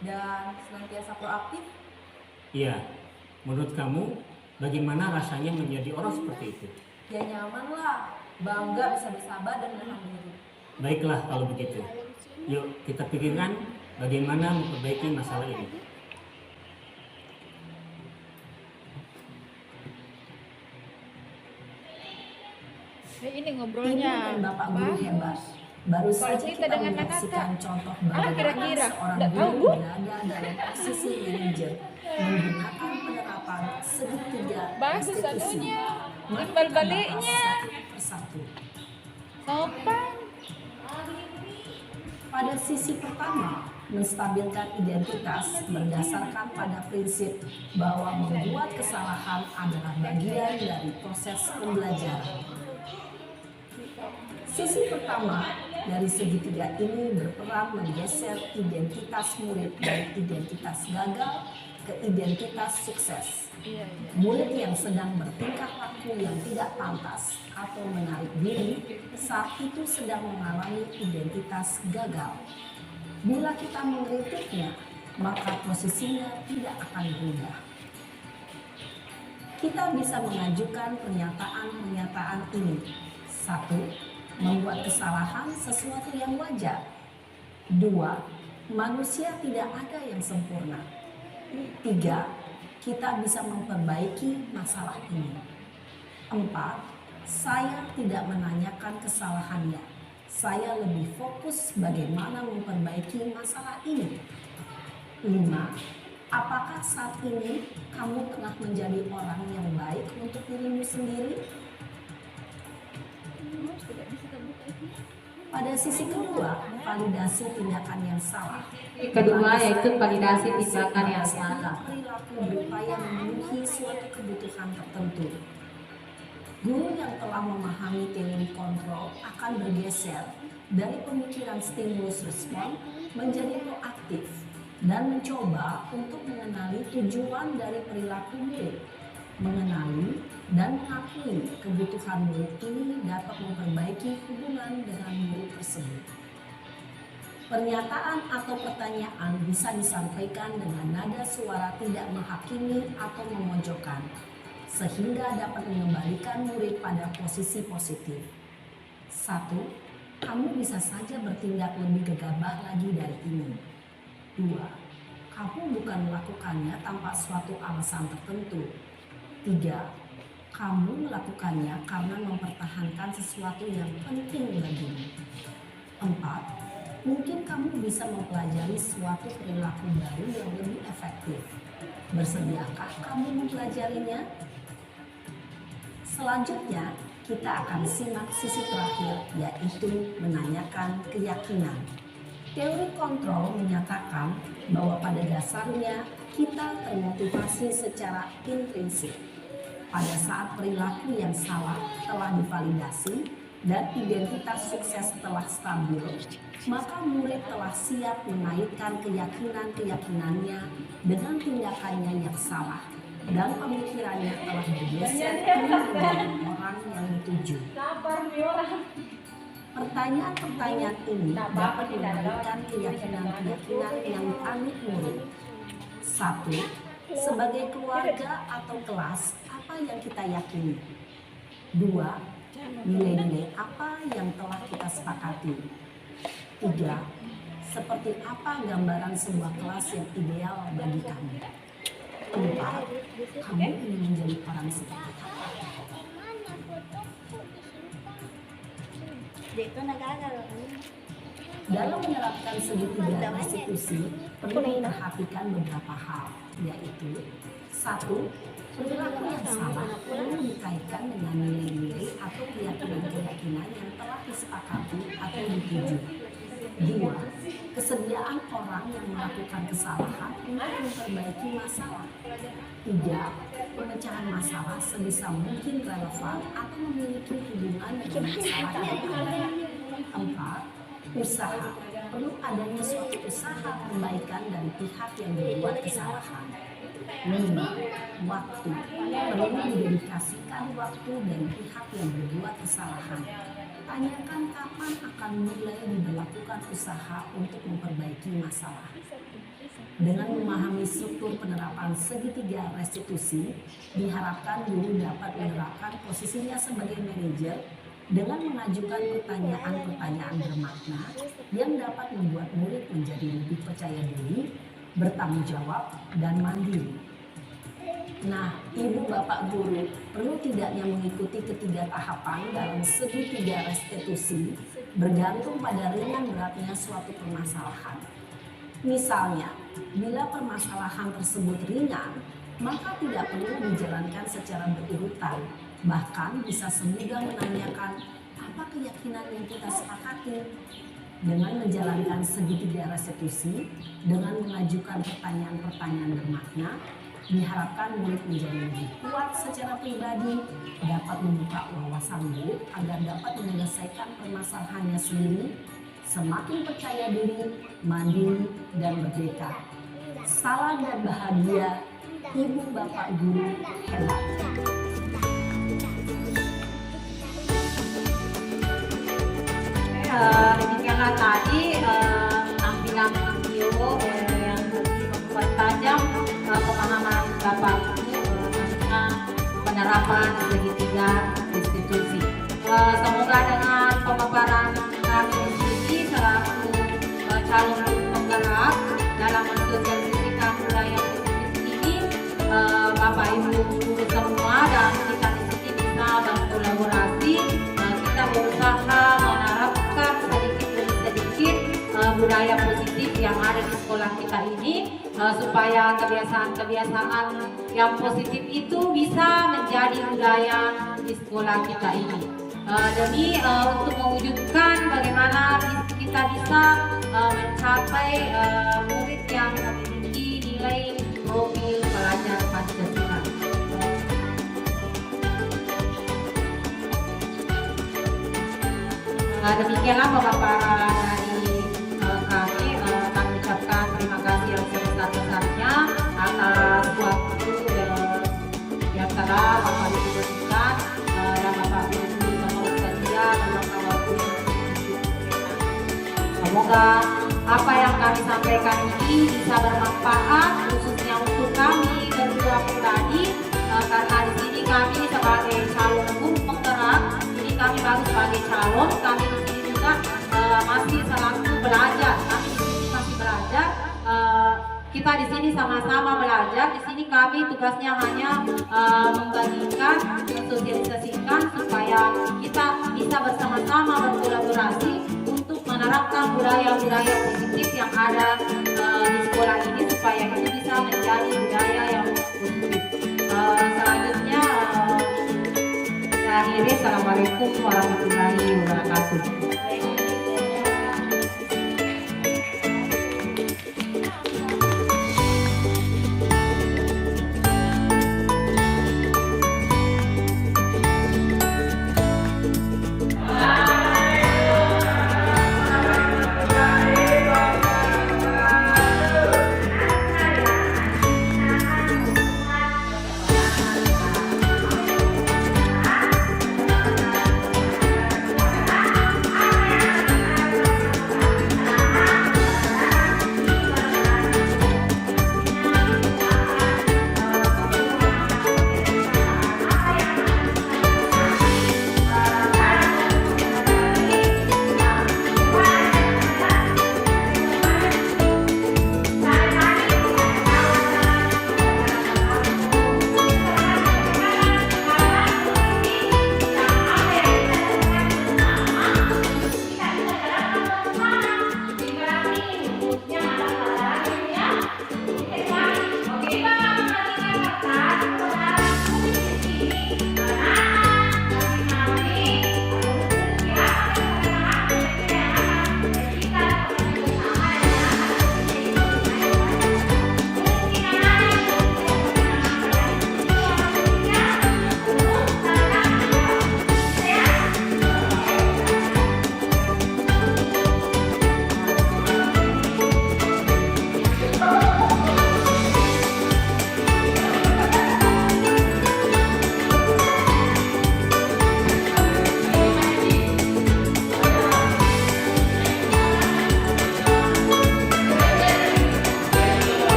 S2: Dan senantiasa proaktif.
S10: Iya, menurut kamu bagaimana rasanya menjadi orang seperti itu?
S2: Ya nyaman lah, bangga bisa bersabar dan menahan diri.
S10: Baiklah kalau begitu. Yuk kita pikirkan bagaimana memperbaiki masalah ini.
S11: Ini
S9: Ibu
S11: ngobrolnya
S9: dan Bapak guru hebat. Baru saja
S11: kita
S9: kita
S11: dengan
S9: menyaksikan contoh
S11: kira-kira?
S9: bagaimana seorang
S11: Nggak tahu,
S9: guru
S11: Bu.
S9: berada dalam posisi manajer menggunakan penerapan segitiga
S11: Bagus
S9: restitusi,
S11: satunya.
S9: melakukan
S11: Timbal baliknya.
S9: satu persatu.
S11: Sopan.
S9: Pada sisi pertama, menstabilkan identitas berdasarkan pada prinsip bahwa membuat kesalahan adalah bagian dari proses pembelajaran. Sisi pertama dari segitiga ini berperan menggeser identitas murid dari identitas gagal ke identitas sukses. Murid yang sedang bertingkah laku yang tidak pantas atau menarik diri saat itu sedang mengalami identitas gagal. Bila kita mengkritiknya, maka posisinya tidak akan berubah. Kita bisa mengajukan pernyataan-pernyataan ini. 1. Membuat kesalahan sesuatu yang wajar. 2. Manusia tidak ada yang sempurna. 3. Kita bisa memperbaiki masalah ini. 4. Saya tidak menanyakan kesalahannya. Saya lebih fokus bagaimana memperbaiki masalah ini. 5. Apakah saat ini kamu telah menjadi orang yang baik untuk dirimu sendiri? Pada sisi kedua, validasi tindakan yang salah.
S1: Kedua yaitu validasi tindakan yang salah.
S9: Salah perilaku berupaya memenuhi suatu kebutuhan tertentu. Guru yang telah memahami teori kontrol akan bergeser dari pemikiran stimulus respon menjadi proaktif dan mencoba untuk mengenali tujuan dari perilaku murid. Mengenali dan mengakui kebutuhan murid ini dapat memperbaiki hubungan dengan murid tersebut. Pernyataan atau pertanyaan bisa disampaikan dengan nada suara tidak menghakimi atau memojokkan, sehingga dapat mengembalikan murid pada posisi positif. 1. Kamu bisa saja bertindak lebih gegabah lagi dari ini. 2. Kamu bukan melakukannya tanpa suatu alasan tertentu. 3. Kamu melakukannya karena mempertahankan sesuatu yang penting bagimu. 4. Mungkin kamu bisa mempelajari suatu perilaku baru yang lebih efektif. Bersediakah kamu mempelajarinya? Selanjutnya, kita akan simak sisi terakhir, yaitu menanyakan keyakinan. Teori kontrol menyatakan bahwa pada dasarnya kita termotivasi secara intrinsik. Pada saat perilaku yang salah telah divalidasi dan identitas sukses telah stabil, maka murid telah siap menaikkan keyakinan-keyakinannya dengan tindakannya yang salah dan pemikirannya telah bergeser menjadi orang yang dituju. Pertanyaan-pertanyaan ini dapat memberikan keyakinan-keyakinan yang dianut murid. 1. Sebagai keluarga atau kelas, apa yang kita yakini? 2. Nilai-nilai apa yang telah kita sepakati? 3. Seperti apa gambaran sebuah kelas yang ideal bagi kami? Empat, kamu ingin menjadi orang seperti apa? Dalam menerapkan segitiga restitusi, perlu memperhatikan beberapa hal, yaitu satu, perilaku yang salah perlu dikaitkan dengan nilai-nilai atau keyakinan-keyakinan yang telah disepakati atau dituju. Dua, kesediaan orang yang melakukan kesalahan untuk memperbaiki masalah. Tiga, pemecahan masalah sebisa mungkin relevan atau memiliki hubungan dengan masalah yang ada. Empat, usaha. Perlu adanya suatu usaha perbaikan dari pihak yang berbuat kesalahan. 5. Waktu. Perlu didedikasikan waktu dari pihak yang berbuat kesalahan. Tanyakan kapan akan mulai diberlakukan usaha untuk memperbaiki masalah. Dengan memahami struktur penerapan segitiga restitusi, diharapkan guru dapat menerapkan posisinya sebagai manajer dengan mengajukan pertanyaan-pertanyaan bermakna yang dapat membuat murid menjadi lebih percaya diri, bertanggung jawab, dan mandiri. Nah, Ibu Bapak Guru perlu tidaknya mengikuti ketiga tahapan dalam segitiga restitusi bergantung pada ringan beratnya suatu permasalahan. Misalnya, bila permasalahan tersebut ringan, maka tidak perlu dijalankan secara berurutan. Bahkan bisa semudah menanyakan apa keyakinan yang kita sepakati. Dengan menjalankan segitiga restitusi, dengan mengajukan pertanyaan-pertanyaan bermakna, diharapkan murid menjadi lebih kuat secara pribadi, dapat membuka wawasan murid agar dapat menyelesaikan permasalahannya sendiri, semakin percaya diri, mandiri, dan merdeka. Salam dan bahagia, Ibu Bapak Guru hebat.
S2: Demikianlah tadi tampilan video yang membuat tajam pemahaman Bapak Ibu tentang penerapan segitiga restitusi. Semoga dengan pemaparan kami di sini selaku calon penggerak dalam mensosialisasikan budaya positif ini, Bapak Ibu guru semua dan kita di sini bisa berkolaborasi. Kita berusaha menerapkan sedikit demi sedikit budaya positif yang ada di sekolah kita ini, supaya kebiasaan-kebiasaan yang positif itu bisa menjadi budaya di sekolah kita ini. Demi untuk mewujudkan bagaimana kita bisa mencapai murid yang memiliki nilai profil pelajar Pancasila. Demikianlah pemaparan dari kami. Kami ucapkan terima kasih yang sebesar-besarnya atas waktu yang telah Bapak Ibu berikan dan Bapak Ibu sama setia dalam waktu. Semoga apa yang kami sampaikan ini bisa bermanfaat khususnya untuk kami berdua pribadi, karena di sini kami sebagai calon guru penggerak. Kami baru sebagai calon, kami di sini juga masih selaku belajar. Kami di sini masih belajar. Kita di sini sama-sama belajar. Di sini kami tugasnya hanya membagikan, mensosialisasikan supaya kita bisa bersama-sama berkolaborasi untuk menerapkan budaya-budaya positif yang ada di sekolah ini supaya itu bisa menjadi budaya yang positif. Selanjutnya. Akhirnya, Assalamualaikum warahmatullahi wabarakatuh.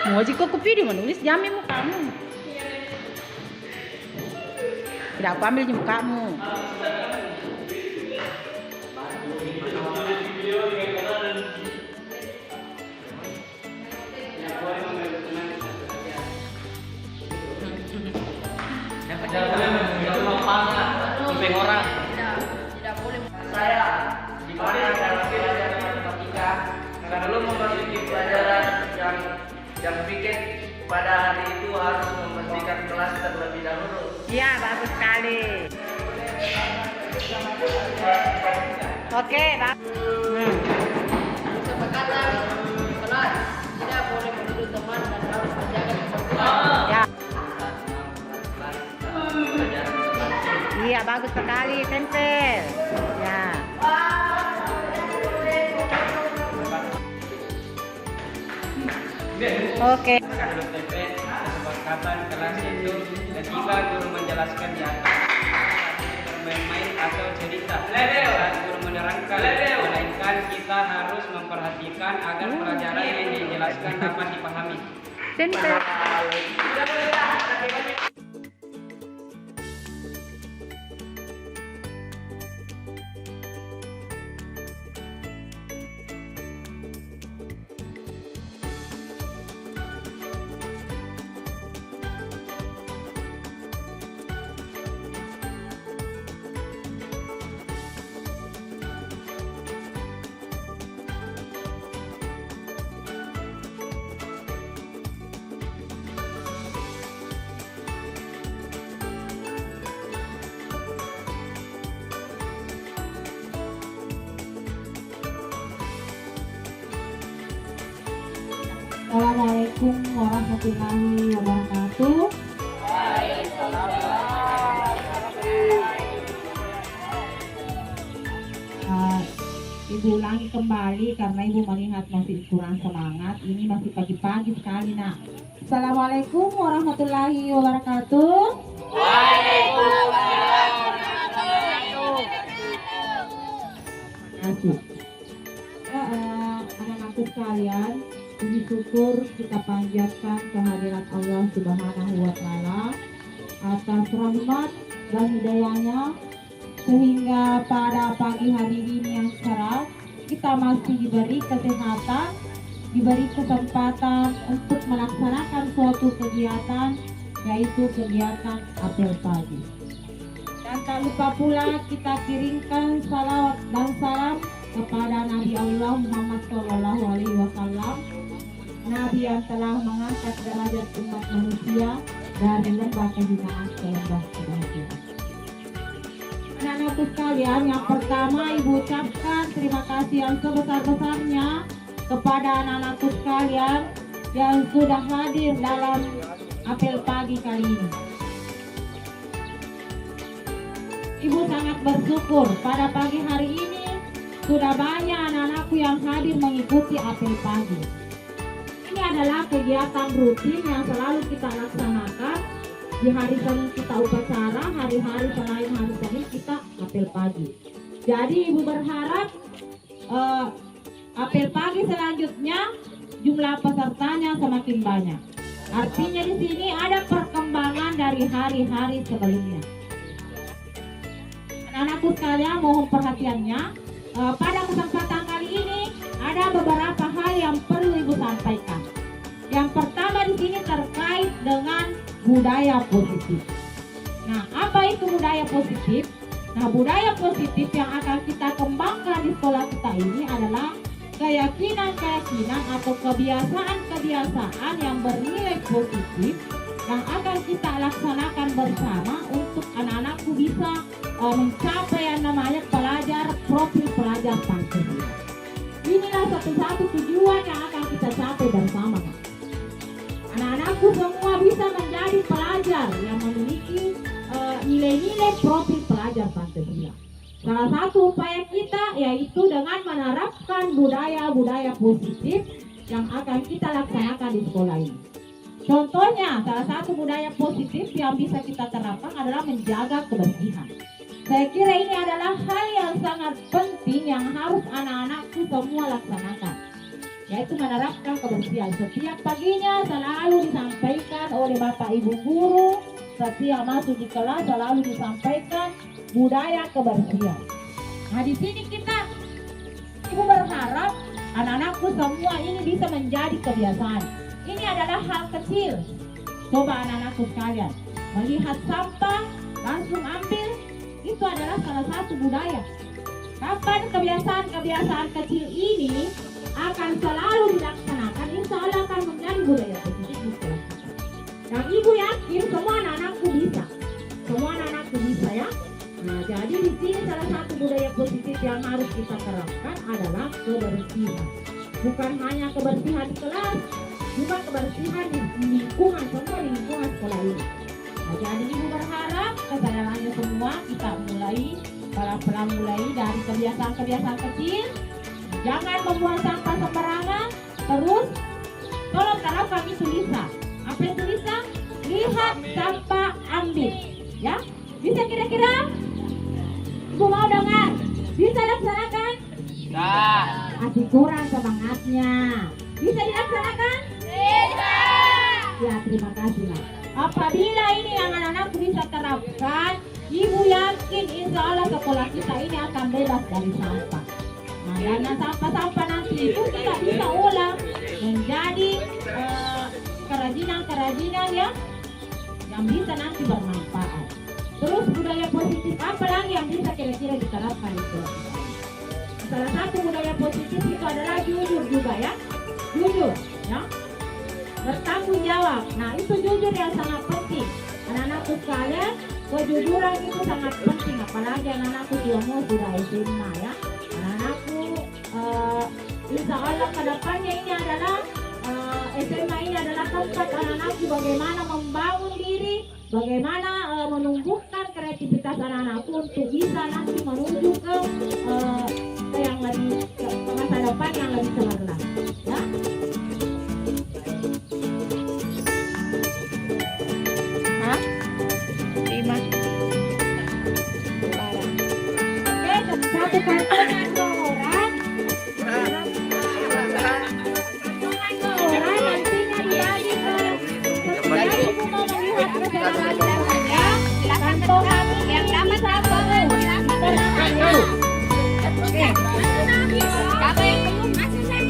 S11: Mau jika aku video menulis jamin mukamu. Tidak aku ambil mukamu.
S12: Saya di mana dalam pelajaran matematika sebelum memasuki pelajaran yang bikin pada hari itu harus membersihkan kelas terlebih dahulu.
S11: Ya, bagus sekali. Oke,
S12: Kesepakatan kelas tidak boleh menuduh teman dan harus menjaga kebersihan.
S11: ya. Iya, bagus sekali, tempel. Ya. Oke.
S12: Kesepakatan kelas itu ketika guru menjelaskan di atas bermain-main atau cerita saat guru menerangkan, melainkan kita harus memperhatikan agar pelajaran yang dijelaskan dapat dipahami.
S11: Tempel.
S1: Assalamualaikum warahmatullahi wabarakatuh. Ibu ulangi kembali karena ibu melihat masih kurang semangat. Ini masih pagi-pagi sekali, nak. Assalamualaikum warahmatullahi wabarakatuh. Anak-anakku sekalian, puji syukur kita panjatkan kehadirat Allah Subhanahu wa Ta'ala atas rahmat dan hidayahnya sehingga pada pagi hari ini yang cerah kita masih diberi kesehatan, diberi kesempatan untuk melaksanakan suatu kegiatan, yaitu kegiatan apel pagi. Dan tak lupa pula kita kirimkan salawat dan salam kepada Nabi Allah Muhammad SAW, Nabi yang telah mengangkat derajat umat manusia dari lembah kehinaan ke lembah kebahagiaan. Anak-anakku sekalian, yang pertama ibu ucapkan terima kasih yang sebesar-besarnya kepada anak-anakku sekalian yang sudah hadir dalam apel pagi kali ini. Ibu sangat bersyukur pada pagi hari ini sudah banyak anak-anakku yang hadir mengikuti apel pagi. Ini adalah kegiatan rutin yang selalu kita laksanakan. Di hari Senin kita upacara, hari-hari selain hari Senin kita apel pagi. Jadi ibu berharap apel pagi selanjutnya jumlah pesertanya semakin banyak. Artinya di sini ada perkembangan dari hari-hari sebelumnya. Anak-anakku sekalian, mohon perhatiannya. Pada kesempatan kali ini ada beberapa hal yang perlu ibu sampaikan. Yang pertama di sini terkait dengan budaya positif. Nah, apa itu budaya positif? Nah, budaya positif yang akan kita kembangkan di sekolah kita ini adalah keyakinan-keyakinan atau kebiasaan-kebiasaan yang bernilai positif yang akan kita laksanakan bersama untuk anak-anakku bisa mencapai yang namanya profil pelajar Pancasila. Inilah satu-satu tujuan yang akan kita capai bersama. Anak-anakku semua bisa menjadi pelajar yang memiliki nilai-nilai profil pelajar Pancasila. Salah satu upaya kita yaitu dengan menerapkan budaya-budaya positif yang akan kita laksanakan di sekolah ini. Contohnya, salah satu budaya positif yang bisa kita terapkan adalah menjaga kebersihan. Saya kira ini adalah hal yang sangat penting yang harus anak-anakku semua laksanakan.
S13: yaitu menerapkan kebersihan. Setiap paginya selalu disampaikan oleh Bapak Ibu guru, setiap masuk di kelas selalu disampaikan budaya kebersihan. Nah di sini Ibu berharap anak-anakku semua ini bisa menjadi kebiasaan. Ini adalah hal kecil. Coba anak-anakku sekalian, melihat sampah langsung ambil, itu adalah salah satu budaya. Kapan kebiasaan-kebiasaan kecil ini akan selalu dilaksanakan, insya Allah akan menjadi budaya positif di sekolah kita. Dan Ibu yakin semua anak-anakku bisa. Semua anak-anakku bisa ya. Nah, jadi di sini salah satu budaya positif yang harus kita terapkan adalah kebersihan. Bukan hanya kebersihan di kelas, juga kebersihan di lingkungan, semua di lingkungan sekolah ini. Nah, jadi Ibu berharap kesadarannya semua kita pelan-pelan mulai dari kebiasaan-kebiasaan kecil. Jangan membuang sampah sembarangan. Terus, tolong terapkan itu Lisa. Apa itu Lisa? Lihat sampah ambil. Ya, bisa kira-kira? Ibu mau dengar? Bisa laksanakan? Masih kurang semangatnya. Bisa dilaksanakan? Bisa. Ya, terima kasih lah. Apabila ini yang anak-anak bisa terapkan, Ibu yakin insya Allah sekolah kita ini akan bebas dari sampah. Nah, dan sampah-sampah nanti itu kita bisa ulang menjadi kerajinan-kerajinan yang bisa nanti bermanfaat. Terus budaya positif apa lagi yang bisa kira-kira diterapkan di sekolah kita? Salah satu budaya positif itu adalah jujur juga ya. Jujur ya. Bertanggung jawab. Nah itu jujur yang sangat penting. Anak-anakku sekalian, kejujuran itu sangat penting. Apalagi anak-anakku sudah SMA ya. Anak-anakku insya Allah kedepannya ini adalah SMA ini adalah tempat anak-anakku bagaimana membangun diri, bagaimana menumbuhkan kreativitas anak-anakku untuk bisa nanti menuju ke yang lebih ke masa depan yang lebih cemerlang ya. Satu kantongan orang nantinya dibagi ke setiap Ibu mau melihat kesalahan-kesalahannya, kantongan yang dapat satu oke. Siapa yang belum masih saya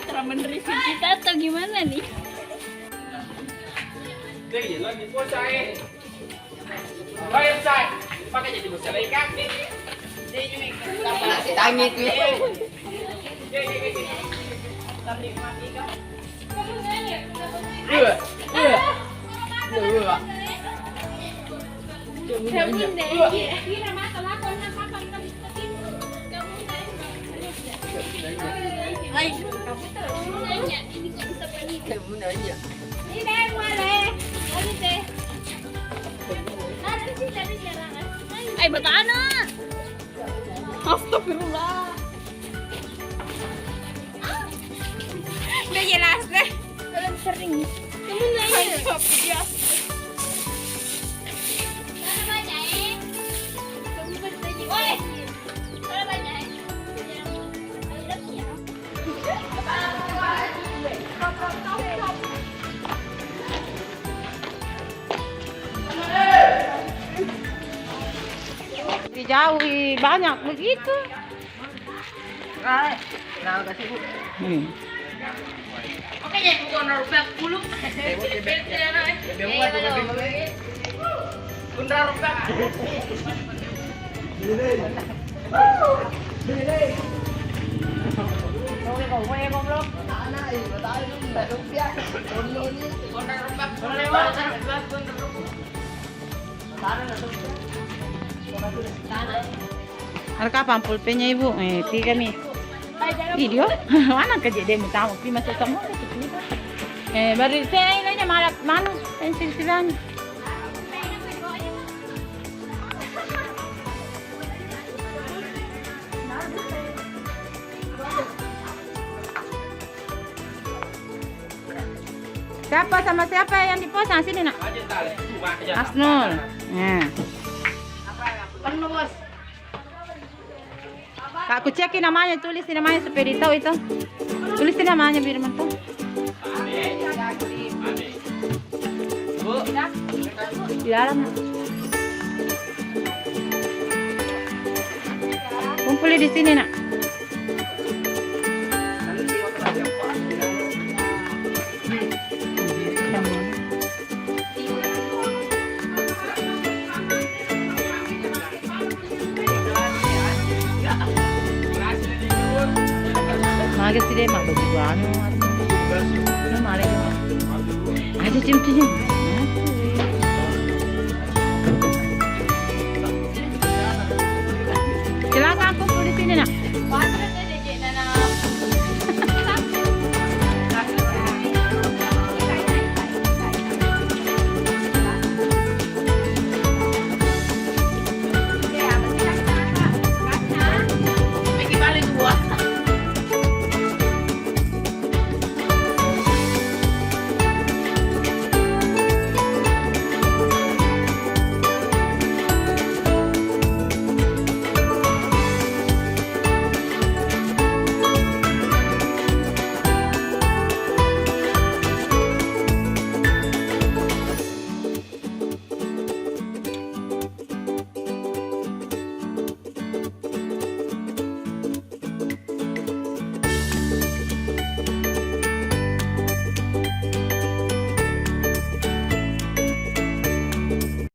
S14: Cara menerima kita atau gimana nih?
S12: Jadi lo di pulsa lo yang pakai jadi pulsa ikan nih. Tangit nih.
S14: Ay, bataan na! Astagfirullah. Udah jelas deh. Kalian sering. Kamu nanya. Ya. Mana banyak Kamu bertanya. Woi. Mana banyak
S11: Dijauhi banyak begitu.
S14: Oke, ya, bukan rupiah 10.
S11: Harga kapan pulpennya ibu? 3 nih. Video? Mana kerja dia minta mau masuk semua itu. Baru saya nanya malah mana pensil silang. Siapa sama siapa yang di pos? Sini nak. Asnul. Nah. Kak, aku cekin namanya, tulis namanya supaya ditahu itu. Tulis namanya biar mantap. Di dalam. Kumpulin di sini nak. Magas sih mak baju anu. Lu malah ada cium-cium. Silakan kumpul di sini nak.